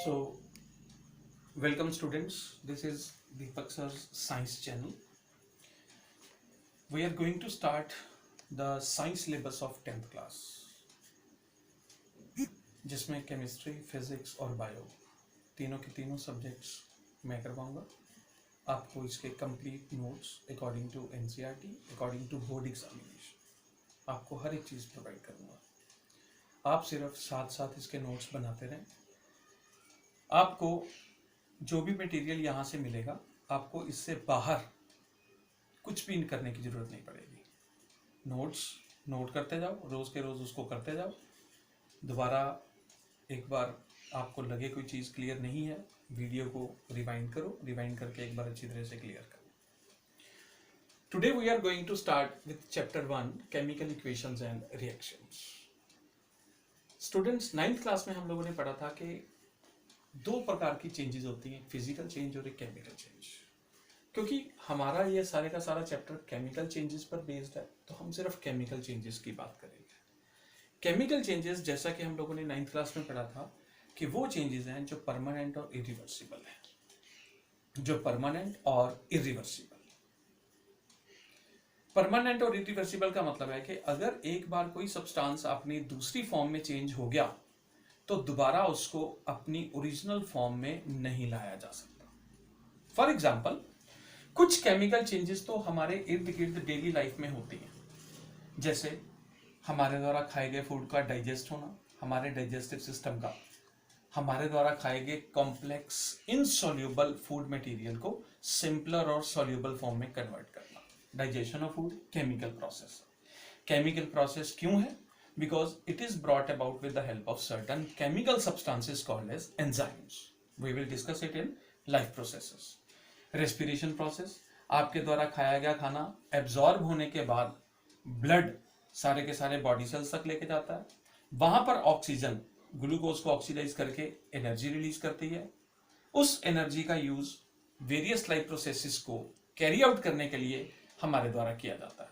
So, welcome students. This is Deepak sir's science channel. We are going to start the science syllabus of 10th class, जिसमें chemistry, physics और bio तीनों के तीनों subjects मैं करवाऊंगा। आपको इसके complete notes according to NCERT, according to board examination आपको हर एक चीज़ प्रोवाइड करूँगा। आप सिर्फ साथ साथ इसके नोट्स बनाते रहें। आपको जो भी मटेरियल यहाँ से मिलेगा, आपको इससे बाहर कुछ भी करने की ज़रूरत नहीं पड़ेगी। नोट्स नोट करते जाओ, रोज़ के रोज़ उसको करते जाओ। दोबारा एक बार आपको लगे कोई चीज़ क्लियर नहीं है, वीडियो को रिवाइंड करो, रिवाइंड करके एक बार अच्छी तरह से क्लियर करो। Today we are going to start with chapter 1 chemical equations and reactions. Students, 9th class में हम लोगों ने पढ़ा था कि दो प्रकार की चेंजेस होती हैं, फिजिकल चेंज और एक केमिकल चेंज। क्योंकि हमारा ये सारे का सारा चैप्टर केमिकल चेंजेस पर बेस्ड है, तो हम सिर्फ केमिकल चेंजेस की बात करेंगे। केमिकल चेंजेस, जैसा कि हम लोगों ने 9th क्लास में पढ़ा था, कि वो चेंजेस हैं जो परमानेंट और इरिवर्सिबल हैं। जो परमानेंट और इरिवर्सिबल, परमानेंट और इरिवर्सिबल का मतलब है कि अगर एक बार कोई सब्सटेंस अपनी दूसरी फॉर्म में चेंज हो गया तो दोबारा उसको अपनी ओरिजिनल फॉर्म में नहीं लाया जा सकता। फॉर एग्जाम्पल, कुछ केमिकल चेंजेस तो हमारे इर्द गिर्द डेली लाइफ में होती हैं, जैसे हमारे द्वारा खाए गए फूड का डाइजेस्ट होना, हमारे डाइजेस्टिव सिस्टम का हमारे द्वारा खाए गए कॉम्प्लेक्स इनसॉल्युबल फूड मटेरियल को सिंपलर और सॉल्युबल फॉर्म में कन्वर्ट करना। Digestion of food chemical process. Chemical process क्यों है? Because it is brought about with the help of certain chemical substances called as enzymes. We will discuss it in life processes. Respiration process, आपके द्वारा खाया गया खाना absorb होने के बाद ब्लड सारे के सारे बॉडी सेल्स तक लेके जाता है। वहां पर ऑक्सीजन ग्लूकोज को ऑक्सीडाइज करके एनर्जी रिलीज करती है। उस एनर्जी का यूज वेरियस लाइफ प्रोसेसेस को कैरी आउट करने के लिए हमारे द्वारा किया जाता है।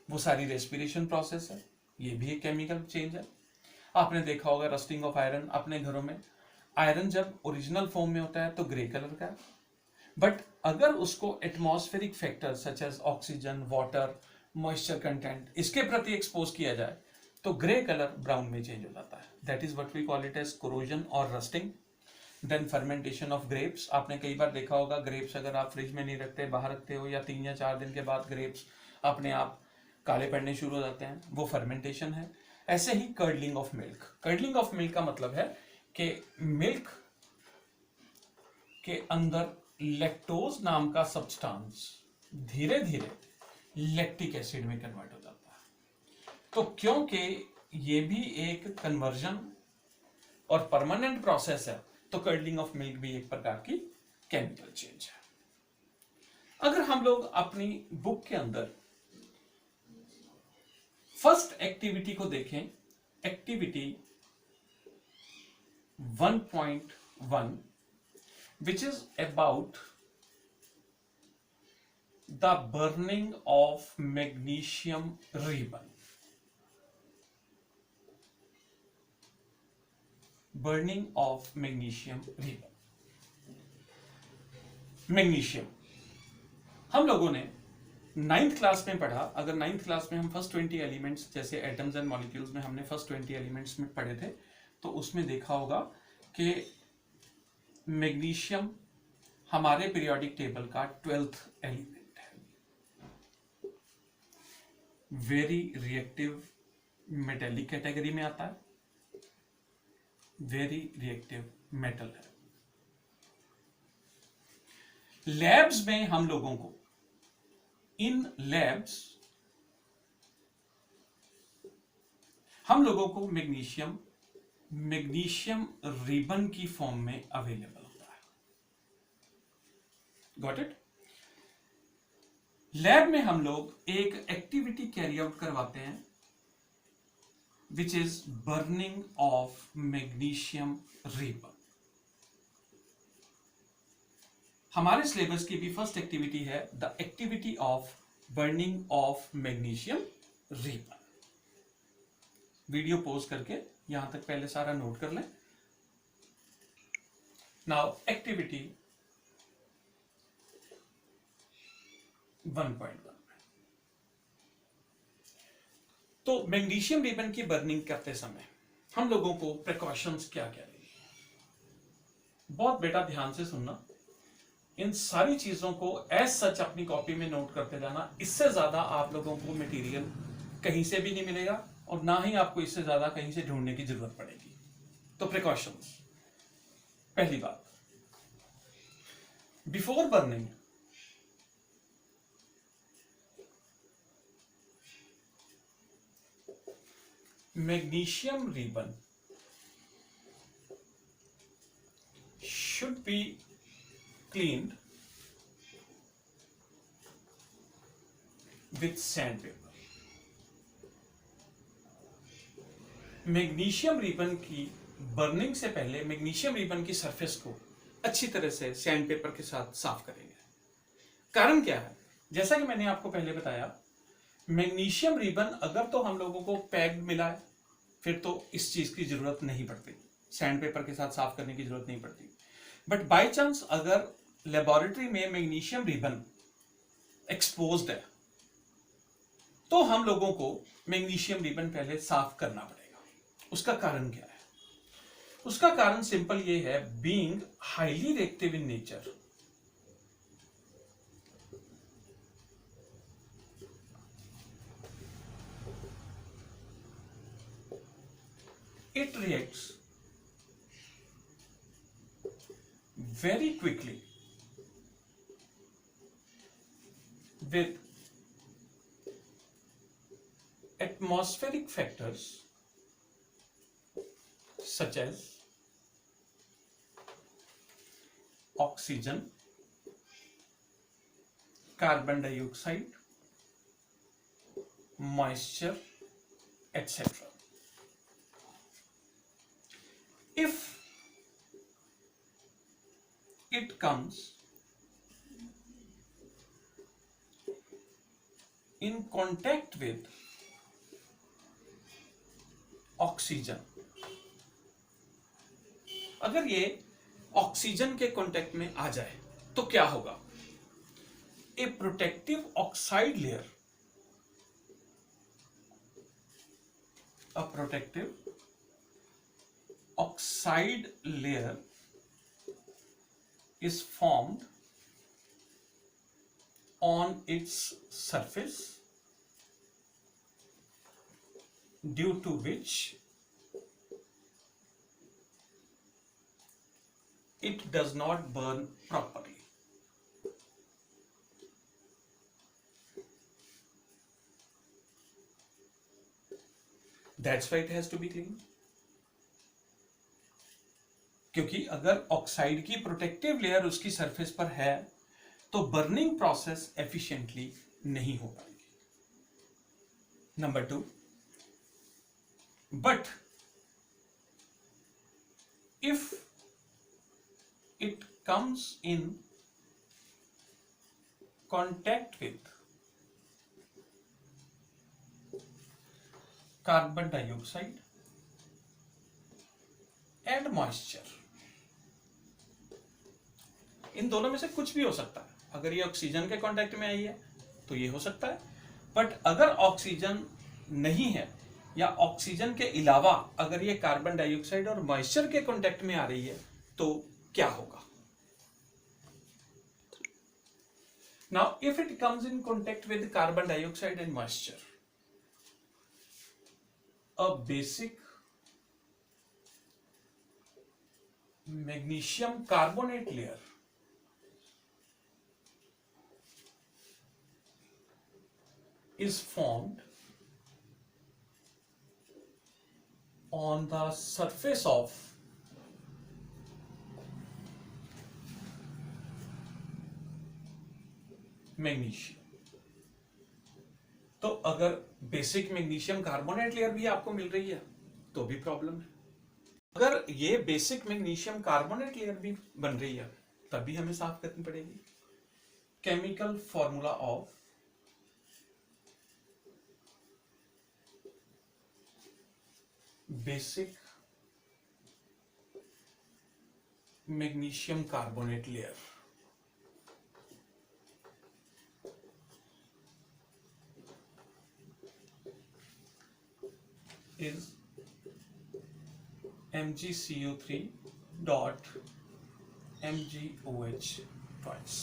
वो सारी रेस्पिरेशन प्रोसेस है, ये भी एक केमिकल चेंज है। आपने देखा होगा रस्टिंग ऑफ आयरन अपने घरों में। आयरन जब ओरिजिनल फॉर्म में होता है तो ग्रे कलर का है, बट अगर उसको atmospheric factor such as oxygen, water, moisture content इसके प्रति एक्सपोज किया जाए तो ग्रे कलर ब्राउन में चेंज हो जाता है। That is what we call it as corrosion और rusting. Then fermentation of grapes. आपने कई बार देखा होगा, ग्रेप्स अगर आप फ्रिज में नहीं रखते, बाहर रखते हो, या 3 या 4 दिन के बाद ग्रेप्स अपने आप काले पड़ने शुरू हो जाते हैं, वो फर्मेंटेशन है। ऐसे ही curdling of milk. Curdling of milk का मतलब है कि मिल्क के अंदर लैक्टोज नाम का सब्सटेंस धीरे धीरे लैक्टिक एसिड में कन्वर्ट हो जाता है। तो क्योंकि ये भी एक कन्वर्जन और परमानेंट प्रोसेस है, तो कर्डलिंग ऑफ मिल्क भी एक प्रकार की केमिकल चेंज है। अगर हम लोग अपनी बुक के अंदर फर्स्ट एक्टिविटी को देखें, activity 1.1 which is about the burning of magnesium ribbon. Burning of magnesium ribbon. Magnesium हम लोगों ने 9th क्लास में पढ़ा। अगर 9th क्लास में हम फर्स्ट 20 एलिमेंट्स, जैसे एटम्स एंड मॉलिक्यूल्स में हमने फर्स्ट 20 एलिमेंट्स में पढ़े थे, तो उसमें देखा होगा कि मैग्नीशियम हमारे पीरियोडिक टेबल का 12th एलिमेंट है। वेरी रिएक्टिव मेटेलिक कैटेगरी में आता है, वेरी रिएक्टिव मेटल है। लैब्स में हम लोगों को, इन लैब्स हम लोगों को मैग्नीशियम रिबन की फॉर्म में अवेलेबल होता है। Got it? लैब में हम लोग एक एक्टिविटी कैरी आउट करवाते हैं which is burning of magnesium ribbon. हमारे सिलेबस की भी फर्स्ट एक्टिविटी है the activity of burning of magnesium ribbon. Video pause करके यहां तक पहले सारा नोट कर लें। नाउ एक्टिविटी 1.1 तो मैग्नीशियम रिबन की बर्निंग करते समय हम लोगों को प्रिकॉशंस क्या क्या लेनी है। बहुत बेटा ध्यान से सुनना, इन सारी चीजों को एज सच अपनी कॉपी में नोट करते जाना। इससे ज्यादा आप लोगों को मटेरियल कहीं से भी नहीं मिलेगा और ना ही आपको इससे ज्यादा कहीं से ढूंढने की जरूरत पड़ेगी। तो प्रिकॉशंस, पहली बात, before burning magnesium ribbon should be cleaned with sandpaper। Magnesium ribbon की बर्निंग से पहले मैग्नीशियम रिबन की सरफेस को अच्छी तरह से सैंडपेपर के साथ साफ करेंगे। कारण क्या है? जैसा कि मैंने आपको पहले बताया, मैग्नीशियम रिबन अगर तो हम लोगों को पैक्ड मिला है फिर तो इस चीज की जरूरत नहीं पड़ती, सैंडपेपर के साथ साफ करने की जरूरत नहीं पड़ती। बट बाय चांस अगर लेबोरेटरी में मैग्नीशियम रिबन एक्सपोज्ड है तो हम लोगों को मैग्नीशियम रिबन पहले साफ करना पड़ेगा। उसका कारण क्या है? उसका कारण सिंपल ये है, being highly reactive in nature, it reacts very quickly with atmospheric factors such as oxygen, carbon dioxide, moisture, etc. If it comes in contact with oxygen, अगर ये ऑक्सीजन के कांटेक्ट में आ जाए तो क्या होगा? ए protective oxide layer, a protective oxide layer is formed on its surface, due to which it does not burn properly. That's why it has to be cleaned. क्योंकि अगर ऑक्साइड की प्रोटेक्टिव लेयर उसकी surface पर है तो burning process efficiently नहीं हो पाएगी। Number 2, but if it comes in contact with carbon dioxide and moisture, इन दोनों में से कुछ भी हो सकता है। अगर ये ऑक्सीजन के कांटेक्ट में आई है तो ये हो सकता है, बट अगर ऑक्सीजन नहीं है या ऑक्सीजन के अलावा अगर ये कार्बन डाइऑक्साइड और मॉइस्चर के कांटेक्ट में आ रही है तो क्या होगा? Now, if it comes in contact with carbon dioxide and moisture, a basic magnesium carbonate layer is formed on the surface of magnesium. तो अगर बेसिक मैग्नीशियम कार्बोनेट लेयर भी आपको मिल रही है तो भी प्रॉब्लम है। अगर ये बेसिक मैग्नीशियम कार्बोनेट लेयर भी बन रही है तब भी हमें साफ करनी पड़ेगी। Chemical formula of basic magnesium carbonate layer is MgCO3 dot MgOH twice।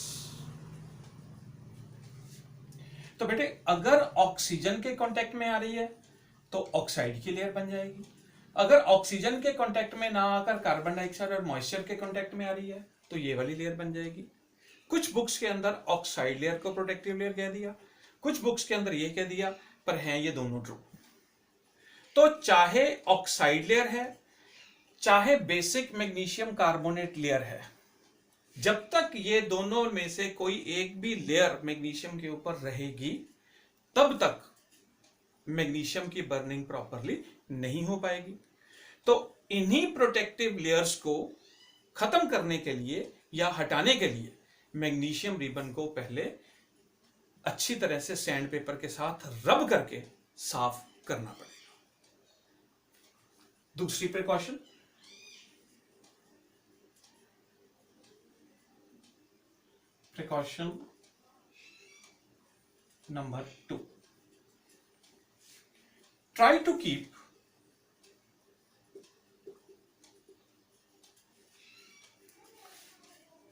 तो बेटे अगर ऑक्सीजन के कांटेक्ट में आ रही है तो ऑक्साइड की लेयर बन जाएगी, अगर ऑक्सीजन के कांटेक्ट में ना आकर कार्बन डाइऑक्साइड और मॉइस्चर के कांटेक्ट में आ रही है तो ये वाली लेयर बन जाएगी। कुछ बुक्स के अंदर ऑक्साइड लेयर को प्रोटेक्टिव लेयर कह दिया, कुछ बुक्स के अंदर ये कह दिया, पर हैं ये दोनों ट्रू। तो चाहे ऑक्साइड लेयर है चाहे बेसिक मैग्नीशियम कार्बोनेट लेयर है, जब तक ये दोनों में से कोई एक भी लेयर मैग्नीशियम के ऊपर रहेगी तब तक मैग्नीशियम की बर्निंग प्रॉपरली नहीं हो पाएगी। तो इन्हीं प्रोटेक्टिव लेयर्स को खत्म करने के लिए या हटाने के लिए मैग्नीशियम रिबन को पहले अच्छी तरह से सैंड पेपर के साथ रब करके साफ करना पड़ेगा। दूसरी precaution, precaution number 2, try to keep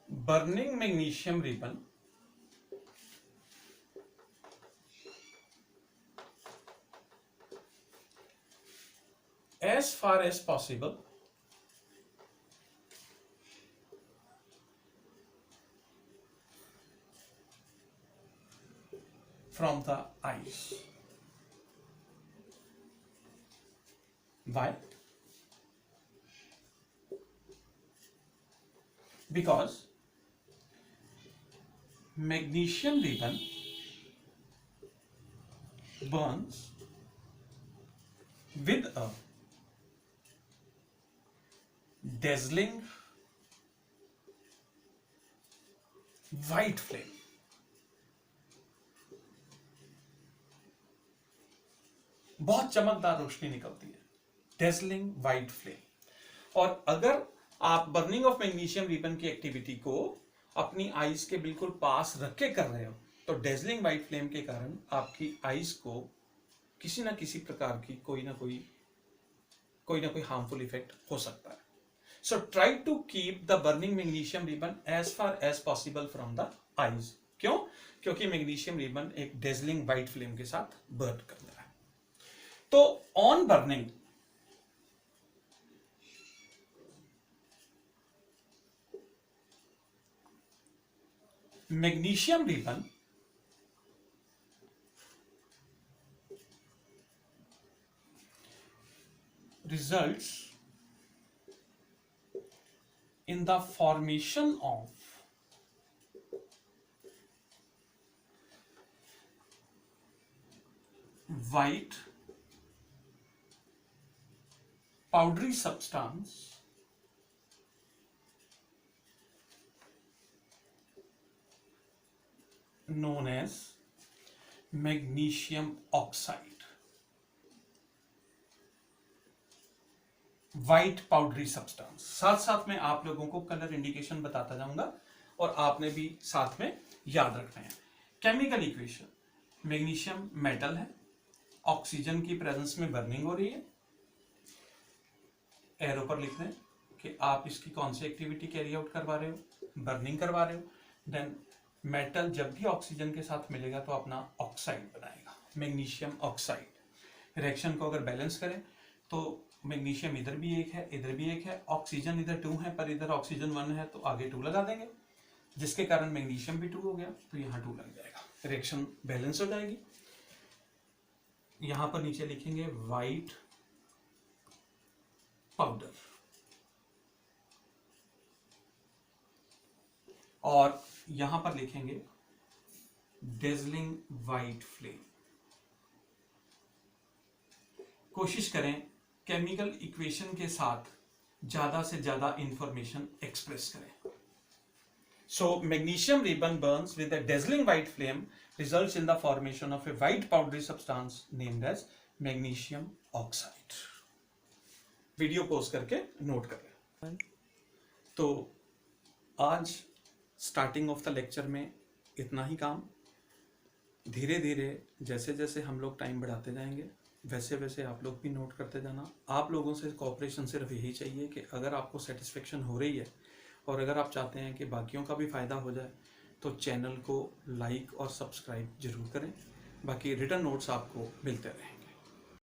burning magnesium ribbon as far as possible from the eyes. Why? Because magnesium ribbon burns with a dazzling white flame। बहुत चमकदार रोशनी निकलती है, डेजलिंग वाइट फ्लेम। और अगर आप बर्निंग ऑफ मैग्नीशियम रिबन की activity को अपनी आईज के बिल्कुल पास रख के कर रहे हो तो डेजलिंग वाइट फ्लेम के कारण आपकी आईज को किसी ना किसी प्रकार की कोई ना कोई हार्मफुल इफेक्ट हो सकता है। So try to keep the burning magnesium ribbon as far as possible from the eyes. क्यों? क्योंकि मैग्नीशियम रिबन एक डेजलिंग वाइट फ्लेम के साथ बर्न कर रहा है। तो on burning magnesium ribbon results in the formation of white powdery substance known as magnesium oxide। White powdery substance, साथ साथ में आप लोगों को कलर इंडिकेशन बताता जाऊंगा और आपने भी साथ में याद रखना है। केमिकल इक्वेशन, मैग्नीशियम मेटल है, ऑक्सीजन की प्रेजेंस में बर्निंग हो रही है, एरो पर लिख दें कि आप इसकी कौन सी एक्टिविटी कैरी आउट करवा रहे हो, बर्निंग करवा रहे हो। देन मेटल जब भी ऑक्सीजन के साथ मिलेगा तो अपना ऑक्साइड बनाएगा, मैग्नीशियम ऑक्साइड। रिएक्शन को अगर बैलेंस करें तो मैग्नीशियम इधर भी एक है इधर भी एक है, ऑक्सीजन इधर 2 है पर इधर ऑक्सीजन 1 है तो आगे 2 लगा देंगे, जिसके कारण मैग्नीशियम भी 2 हो गया तो यहाँ 2 लग जाएगा, रिएक्शन बैलेंस हो जाएगी। यहां पर नीचे लिखेंगे व्हाइट पाउडर और यहां पर लिखेंगे डेजलिंग व्हाइट फ्लेम। कोशिश करें केमिकल इक्वेशन के साथ ज्यादा से ज्यादा इंफॉर्मेशन एक्सप्रेस करें। So magnesium ribbon burns with a dazzling white flame results in the formation of a white powdery substance named as magnesium oxide। Video pause करके note कर लें। तो आज स्टार्टिंग ऑफ द लेक्चर में इतना ही काम। धीरे धीरे जैसे जैसे हम लोग टाइम बढ़ाते जाएंगे वैसे वैसे आप लोग भी नोट करते जाना। आप लोगों से कोऑपरेशन सिर्फ यही चाहिए कि अगर आपको सेटिस्फेक्शन हो रही है और अगर आप चाहते हैं कि बाकियों का भी फ़ायदा हो जाए तो चैनल को लाइक और सब्सक्राइब जरूर करें। बाकी रिटर्न नोट्स आपको मिलते रहें।